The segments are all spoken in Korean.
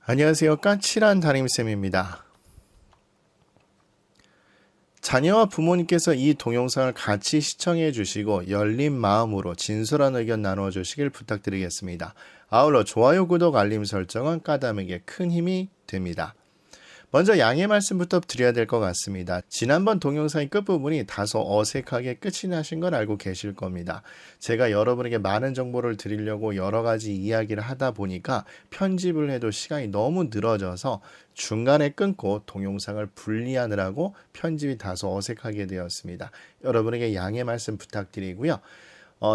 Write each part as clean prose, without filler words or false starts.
안녕하세요. 까칠한 담임쌤입니다. 자녀와 부모님께서 이 동영상을 같이 시청해 주시고 열린 마음으로 진솔한 의견 나누어 주시길 부탁드리겠습니다. 아울러 좋아요, 구독, 알림 설정은 까담에게 큰 힘이 됩니다. 먼저 양해 말씀부터 드려야 될 것 같습니다. 지난번 동영상의 끝부분이 다소 어색하게 끝이 나신 걸 알고 계실 겁니다. 제가 여러분에게 많은 정보를 드리려고 여러 가지 이야기를 하다 보니까 편집을 해도 시간이 너무 늘어져서 중간에 끊고 동영상을 분리하느라고 편집이 다소 어색하게 되었습니다. 여러분에게 양해 말씀 부탁드리고요.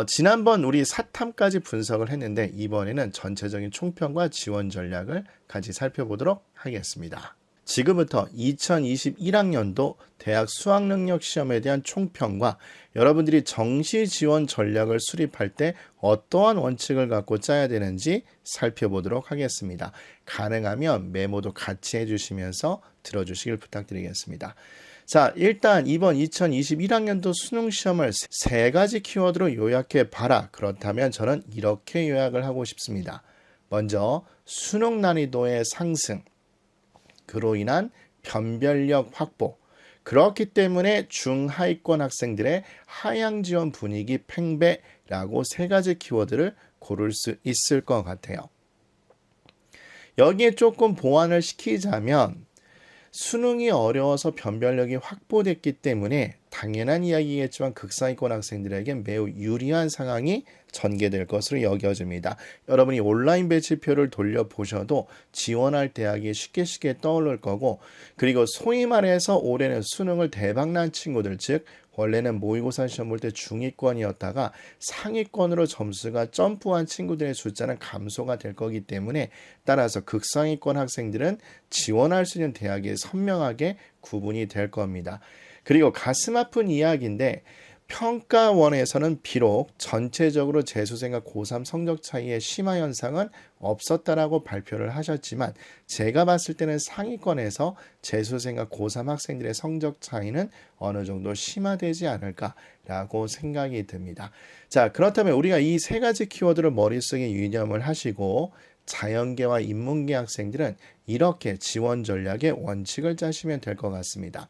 지난번 우리 사탐까지 분석을 했는데 이번에는 전체적인 총평과 지원 전략을 같이 살펴보도록 하겠습니다. 지금부터 2021학년도 대학 수학능력 시험에 대한 총평과 여러분들이 정시 지원 전략을 수립할 때 어떠한 원칙을 갖고 짜야 되는지 살펴보도록 하겠습니다. 가능하면 메모도 같이 해주시면서 들어주시길 부탁드리겠습니다. 자, 일단 이번 2021학년도 수능 시험을 세 가지 키워드로 요약해 봐라. 그렇다면 저는 이렇게 요약을 하고 싶습니다. 먼저 수능 난이도의 상승, 그로 인한 변별력 확보, 그렇기 때문에 중하위권 학생들의 하향 지원 분위기 팽배라고 세 가지 키워드를 고를 수 있을 것 같아요. 여기에 조금 보완을 시키자면 수능이 어려워서 변별력이 확보됐기 때문에 당연한 이야기겠지만 극상위권 학생들에게 매우 유리한 상황이 전개될 것으로 여겨집니다. 여러분이 온라인 배치표를 돌려보셔도 지원할 대학이 쉽게 떠오를 거고, 그리고 소위 말해서 올해는 수능을 대박난 친구들, 즉 원래는 모의고사 시험 볼 때 중위권이었다가 상위권으로 점수가 점프한 친구들의 숫자는 감소가 될 거기 때문에 따라서 극상위권 학생들은 지원할 수 있는 대학이 선명하게 구분이 될 겁니다. 그리고 가슴 아픈 이야기인데 평가원에서는 비록 전체적으로 재수생과 고3 성적 차이의 심화 현상은 없었다라고 발표를 하셨지만 제가 봤을 때는 상위권에서 재수생과 고3 학생들의 성적 차이는 어느 정도 심화되지 않을까라고 생각이 듭니다. 자, 그렇다면 우리가 이 세 가지 키워드를 머릿속에 유념을 하시고 자연계와 인문계 학생들은 이렇게 지원 전략의 원칙을 짜시면 될 것 같습니다.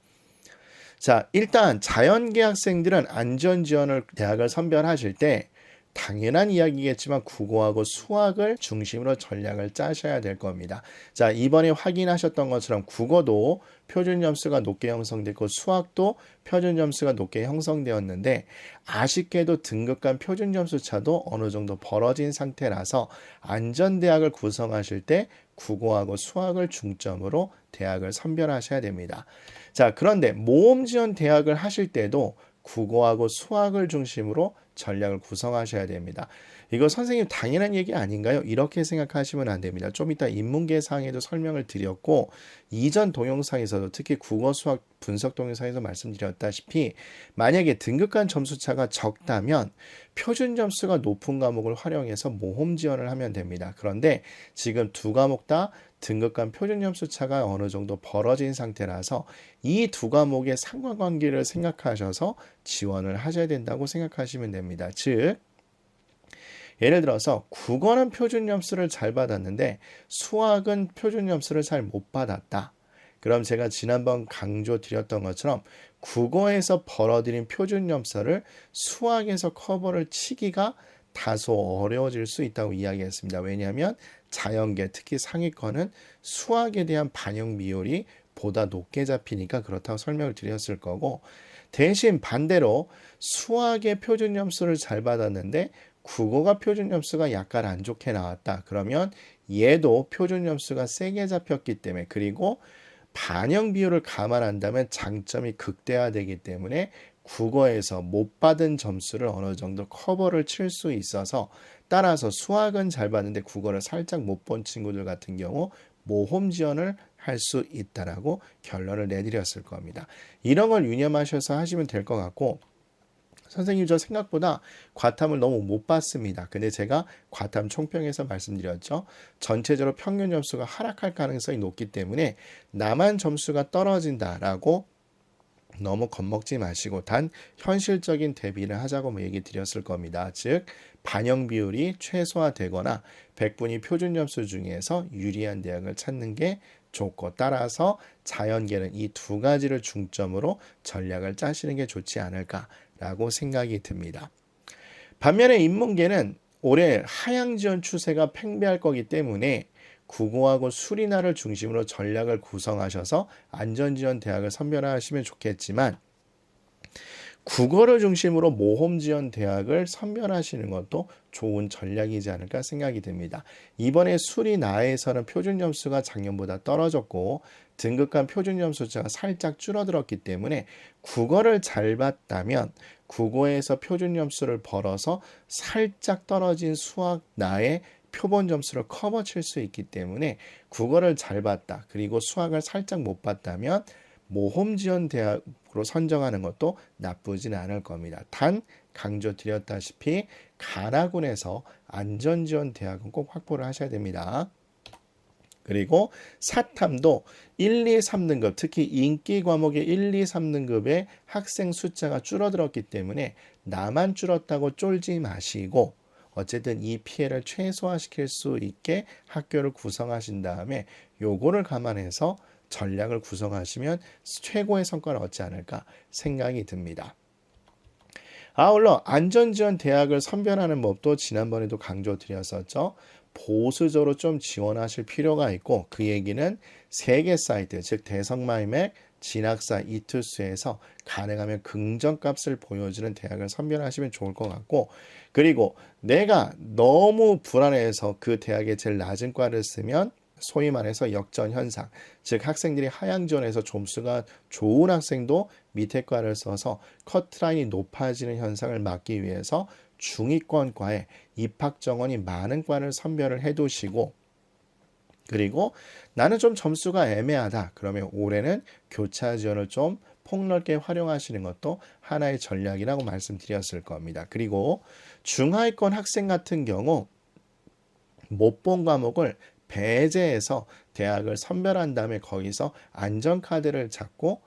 자, 일단 자연계 학생들은 안전지원을 대학을 선별하실 때 당연한 이야기겠지만 국어하고 수학을 중심으로 전략을 짜셔야 될 겁니다. 자, 이번에 확인하셨던 것처럼 국어도 표준 점수가 높게 형성됐고 수학도 표준 점수가 높게 형성되었는데 아쉽게도 등급 간 표준 점수 차도 어느 정도 벌어진 상태라서 안전대학을 구성하실 때 국어하고 수학을 중점으로 대학을 선별하셔야 됩니다. 자, 그런데 모험 지원 대학을 하실 때도 국어하고 수학을 중심으로 전략을 구성하셔야 됩니다. 이거 선생님 당연한 얘기 아닌가요? 이렇게 생각하시면 안 됩니다. 좀 이따 인문계 사항에도 설명을 드렸고 이전 동영상에서도 특히 국어 수학 분석 동영상에서 말씀드렸다시피 만약에 등급 간 점수 차가 적다면 표준 점수가 높은 과목을 활용해서 모험 지원을 하면 됩니다. 그런데 지금 두 과목 다 등급 간 표준 점수 차가 어느 정도 벌어진 상태라서 이 두 과목의 상관관계를 생각하셔서 지원을 하셔야 된다고 생각하시면 됩니다. 즉 예를 들어서 국어는 표준 점수를 잘 받았는데 수학은 표준 점수를 잘 못 받았다. 그럼 제가 지난번 강조 드렸던 것처럼 국어에서 벌어들인 표준 점수를 수학에서 커버를 치기가 다소 어려워질 수 있다고 이야기했습니다. 왜냐하면 자연계, 특히 상위권은 수학에 대한 반영 비율이 보다 높게 잡히니까 그렇다고 설명을 드렸을 거고, 대신 반대로 수학의 표준 점수를 잘 받았는데 국어가 표준 점수가 약간 안 좋게 나왔다. 그러면 얘도 표준 점수가 세게 잡혔기 때문에, 그리고 반영 비율을 감안한다면 장점이 극대화되기 때문에 국어에서 못 받은 점수를 어느 정도 커버를 칠 수 있어서, 따라서 수학은 잘 받는데 국어를 살짝 못 본 친구들 같은 경우 모험 지원을 할 수 있다라고 결론을 내드렸을 겁니다. 이런 걸 유념하셔서 하시면 될 것 같고, 선생님 저 생각보다 과탐을 너무 못 봤습니다. 근데 제가 과탐 총평에서 말씀드렸죠. 전체적으로 평균 점수가 하락할 가능성이 높기 때문에 나만 점수가 떨어진다라고 너무 겁먹지 마시고 단 현실적인 대비를 하자고 뭐 얘기 드렸을 겁니다. 즉 반영 비율이 최소화되거나 100분위 표준 점수 중에서 유리한 대학을 찾는 게 좋고, 따라서 자연계는 이 두 가지를 중점으로 전략을 짜시는 게 좋지 않을까라고 생각이 듭니다. 반면에 인문계는 올해 하향 지원 추세가 팽배할 거기 때문에 국어하고 수리나를 중심으로 전략을 구성하셔서 안전지원 대학을 선별하시면 좋겠지만, 국어를 중심으로 모험 지원 대학을 선별하시는 것도 좋은 전략이지 않을까 생각이 듭니다. 이번에 수리나에서는 표준 점수가 작년보다 떨어졌고 등급간 표준 점수 숫자가 살짝 줄어들었기 때문에 국어를 잘 봤다면 국어에서 표준 점수를 벌어서 살짝 떨어진 수학 나의 표본 점수를 커버 칠 수 있기 때문에 국어를 잘 봤다, 그리고 수학을 살짝 못 봤다면 모험 지원 대학으로 선정하는 것도 나쁘진 않을 겁니다. 단 강조드렸다시피 가나군에서 안전지원 대학은 꼭 확보를 하셔야 됩니다. 그리고 사탐도 1, 2, 3등급, 특히 인기 과목의 1, 2, 3등급의 학생 숫자가 줄어들었기 때문에 나만 줄었다고 쫄지 마시고 어쨌든 이 피해를 최소화시킬 수 있게 학교를 구성하신 다음에 요거를 감안해서 전략을 구성하시면 최고의 성과를 얻지 않을까 생각이 듭니다. 아울러 안전지원 대학을 선별하는 법도 지난번에도 강조드렸었죠. 보수적으로 좀 지원하실 필요가 있고, 그 얘기는 3개 사이트, 즉 대성마이맥, 진학사, 이투스에서 가능하면 긍정값을 보여주는 대학을 선별하시면 좋을 것 같고, 그리고 내가 너무 불안해서 그 대학에 제일 낮은 과를 쓰면 소위 말해서 역전 현상, 즉 학생들이 하향 지원에서 점수가 좋은 학생도 밑에 과를 써서 커트라인이 높아지는 현상을 막기 위해서 중위권과에 입학 정원이 많은 과를 선별을 해두시고, 그리고 나는 좀 점수가 애매하다 그러면 올해는 교차 지원을 좀 폭넓게 활용하시는 것도 하나의 전략이라고 말씀드렸을 겁니다. 그리고 중하위권 학생 같은 경우 못 본 과목을 배제해서 대학을 선별한 다음에 거기서 안전카드를 잡고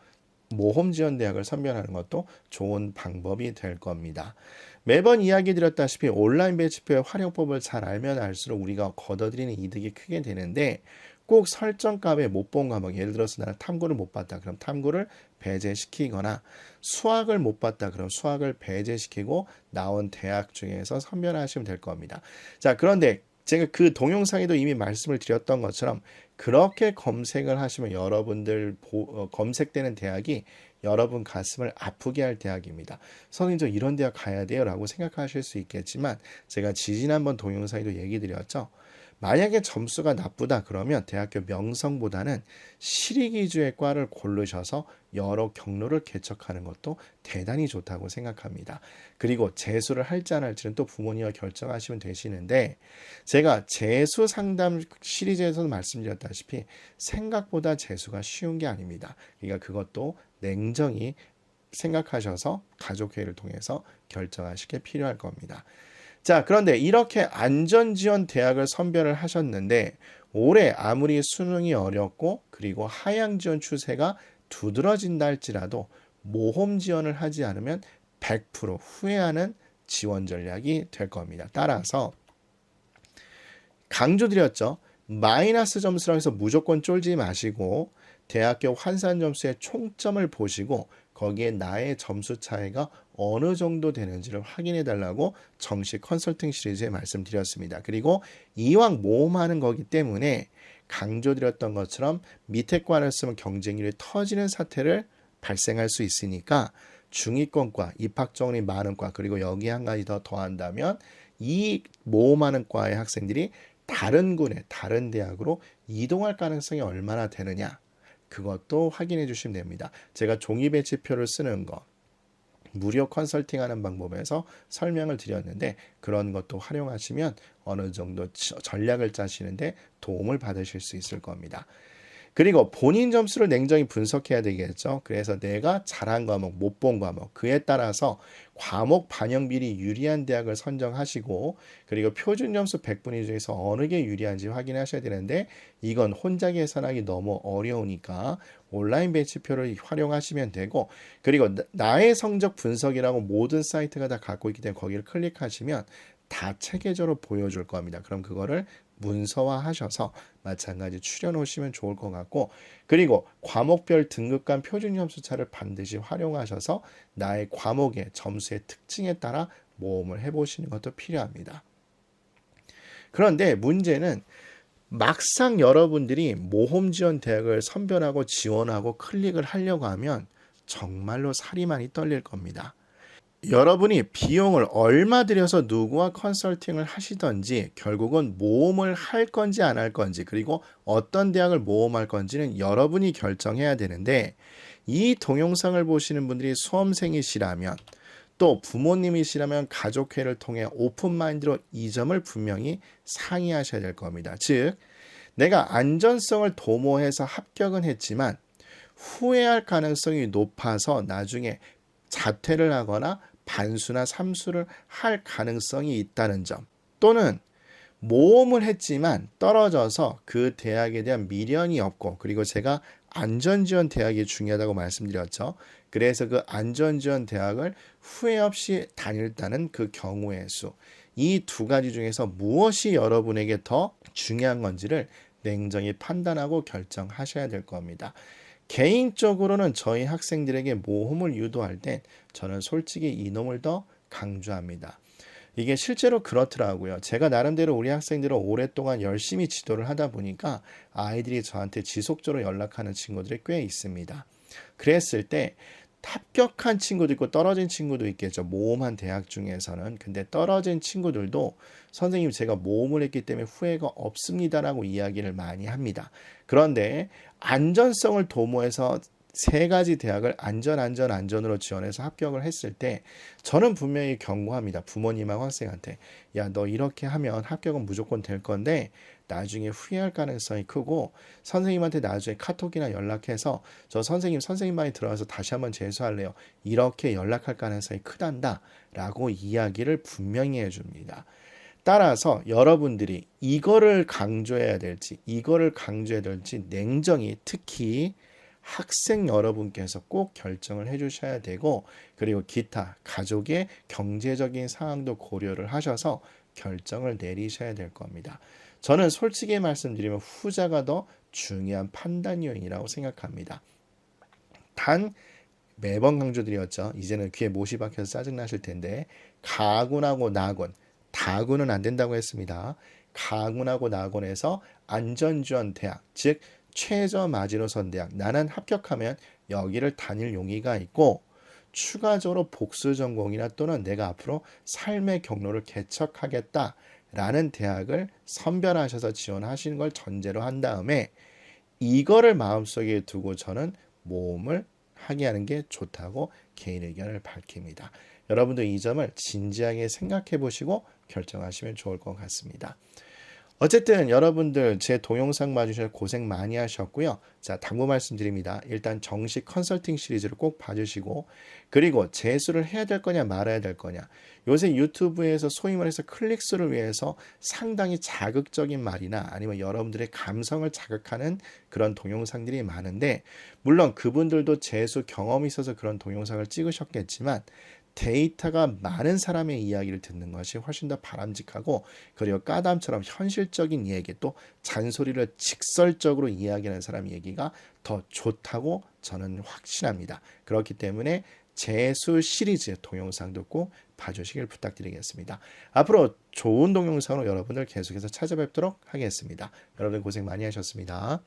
모험 지원 대학을 선별하는 것도 좋은 방법이 될 겁니다. 매번 이야기 드렸다시피 온라인 배치표의 활용법을 잘 알면 알수록 우리가 거둬들이는 이득이 크게 되는데, 꼭 설정값에 못 본 과목, 예를 들어서 나는 탐구를 못 봤다 그럼 탐구를 배제시키거나, 수학을 못 봤다 그럼 수학을 배제시키고 나온 대학 중에서 선별하시면 될 겁니다. 자, 그런데 제가 그 동영상에도 이미 말씀을 드렸던 것처럼 그렇게 검색을 하시면 여러분들 검색되는 대학이 여러분 가슴을 아프게 할 대학입니다. 선생님 저 이런 대학 가야 돼요 라고 생각하실 수 있겠지만, 제가 지지난번 동영상에도 얘기 드렸죠. 만약에 점수가 나쁘다 그러면 대학교 명성보다는 실익 위주의 과를 고르셔서 여러 경로를 개척하는 것도 대단히 좋다고 생각합니다. 그리고 재수를 할지 안 할지는 또 부모님과 결정하시면 되시는데, 제가 재수 상담 시리즈에서도 말씀드렸다시피 생각보다 재수가 쉬운 게 아닙니다. 그러니까 그것도 냉정히 생각하셔서 가족회의를 통해서 결정하시게 필요할 겁니다. 자, 그런데 이렇게 안전지원 대학을 선별을 하셨는데 올해 아무리 수능이 어렵고 그리고 하향 지원 추세가 두드러진다 할지라도 모험 지원을 하지 않으면 100% 후회하는 지원 전략이 될 겁니다. 따라서 강조드렸죠. 마이너스 점수라고 해서 무조건 쫄지 마시고 대학교 환산 점수의 총점을 보시고 거기에 나의 점수 차이가 어느 정도 되는지를 확인해 달라고 정식 컨설팅 시리즈에 말씀드렸습니다. 그리고 이왕 모험하는 거기 때문에 강조드렸던 것처럼 밑에 과를 쓰면 경쟁률이 터지는 사태를 발생할 수 있으니까 중위권과 입학 정원이 많은 과, 그리고 여기 한 가지 더 더한다면 이 모험하는 과의 학생들이 다른 군에 다른 대학으로 이동할 가능성이 얼마나 되느냐, 그것도 확인해 주시면 됩니다. 제가 종이 배치표를 쓰는 거, 무료 컨설팅하는 방법에서 설명을 드렸는데 그런 것도 활용하시면 어느 정도 전략을 짜시는데 도움을 받으실 수 있을 겁니다. 그리고 본인 점수를 냉정히 분석해야 되겠죠. 그래서 내가 잘한 과목, 못 본 과목, 그에 따라서 과목 반영 비리 유리한 대학을 선정하시고, 그리고 표준 점수 100분위 중에서 어느 게 유리한지 확인하셔야 되는데, 이건 혼자 계산하기 너무 어려우니까 온라인 배치표를 활용하시면 되고, 그리고 나의 성적 분석이라고 모든 사이트가 다 갖고 있기 때문에 거기를 클릭하시면 다 체계적으로 보여줄 겁니다. 그럼 그거를 문서화 하셔서 마찬가지 추려 놓으시면 좋을 것 같고, 그리고 과목별 등급간 표준 점수차를 반드시 활용하셔서 나의 과목의 점수의 특징에 따라 모험을 해보시는 것도 필요합니다. 그런데 문제는 막상 여러분들이 모험 지원 대학을 선별하고 지원하고 클릭을 하려고 하면 정말로 살이 많이 떨릴 겁니다. 여러분이 비용을 얼마 들여서 누구와 컨설팅을 하시던지 결국은 모험을 할 건지 안 할 건지, 그리고 어떤 대학을 모험할 건지는 여러분이 결정해야 되는데, 이 동영상을 보시는 분들이 수험생이시라면, 또 부모님이시라면 가족회를 통해 오픈마인드로 이 점을 분명히 상의하셔야 될 겁니다. 즉, 내가 안전성을 도모해서 합격은 했지만 후회할 가능성이 높아서 나중에 자퇴를 하거나 반수나 삼수를 할 가능성이 있다는 점, 또는 모험을 했지만 떨어져서 그 대학에 대한 미련이 없고, 그리고 제가 안전지원 대학이 중요하다고 말씀드렸죠. 그래서 그 안전지원 대학을 후회 없이 다녔다는 그 경우의 수, 이 두 가지 중에서 무엇이 여러분에게 더 중요한 건지를 냉정히 판단하고 결정하셔야 될 겁니다. 개인적으로는 저희 학생들에게 모험을 유도할 땐 저는 솔직히 이놈을 더 강조합니다. 이게 실제로 그렇더라고요. 제가 나름대로 우리 학생들을 오랫동안 열심히 지도를 하다 보니까 아이들이 저한테 지속적으로 연락하는 친구들이 꽤 있습니다. 그랬을 때 합격한 친구도 있고 떨어진 친구도 있겠죠. 모험한 대학 중에서는. 근데 떨어진 친구들도 선생님 제가 모험을 했기 때문에 후회가 없습니다라고 이야기를 많이 합니다. 그런데 안전성을 도모해서 세 가지 대학을 안전으로 지원해서 합격을 했을 때 저는 분명히 경고합니다. 부모님하고 학생한테. 야, 너 이렇게 하면 합격은 무조건 될 건데 나중에 후회할 가능성이 크고, 선생님한테 나중에 카톡이나 연락해서 저 선생님 말이 들어와서 다시 한번 재수할래요, 이렇게 연락할 가능성이 크단다 라고 이야기를 분명히 해줍니다. 따라서 여러분들이 이거를 강조해야 될지 냉정히, 특히 학생 여러분께서 꼭 결정을 해주셔야 되고, 그리고 기타 가족의 경제적인 상황도 고려를 하셔서 결정을 내리셔야 될 겁니다. 저는 솔직히 말씀드리면 후자가 더 중요한 판단 요인이라고 생각합니다. 단 매번 강조드렸죠. 이제는 귀에 못이 박혀서 짜증나실 텐데, 가군하고 낙원, 다군은 안 된다고 했습니다. 가군하고 낙원에서 안전지원 대학, 즉 최저 마지노선 대학, 나는 합격하면 여기를 다닐 용의가 있고 추가적으로 복수 전공이나 또는 내가 앞으로 삶의 경로를 개척하겠다라는 대학을 선별하셔서 지원하시는 걸 전제로 한 다음에 이거를 마음속에 두고 저는 모험을 하게 하는 게 좋다고 개인 의견을 밝힙니다. 여러분도 이 점을 진지하게 생각해 보시고 결정하시면 좋을 것 같습니다. 어쨌든 여러분들 제 동영상 봐주셔서 고생 많이 하셨고요. 자, 당부 말씀드립니다. 일단 정식 컨설팅 시리즈를 꼭 봐주시고, 그리고 재수를 해야 될 거냐 말아야 될 거냐, 요새 유튜브에서 소위 말해서 클릭수를 위해서 상당히 자극적인 말이나 아니면 여러분들의 감성을 자극하는 그런 동영상들이 많은데, 물론 그분들도 재수 경험이 있어서 그런 동영상을 찍으셨겠지만 데이터가 많은 사람의 이야기를 듣는 것이 훨씬 더 바람직하고, 그리고 까담처럼 현실적인 얘기, 또 잔소리를 직설적으로 이야기하는 사람 얘기가 더 좋다고 저는 확신합니다. 그렇기 때문에 재수 시리즈 동영상도 꼭 봐주시길 부탁드리겠습니다. 앞으로 좋은 동영상으로 여러분들 계속해서 찾아뵙도록 하겠습니다. 여러분 고생 많이 하셨습니다.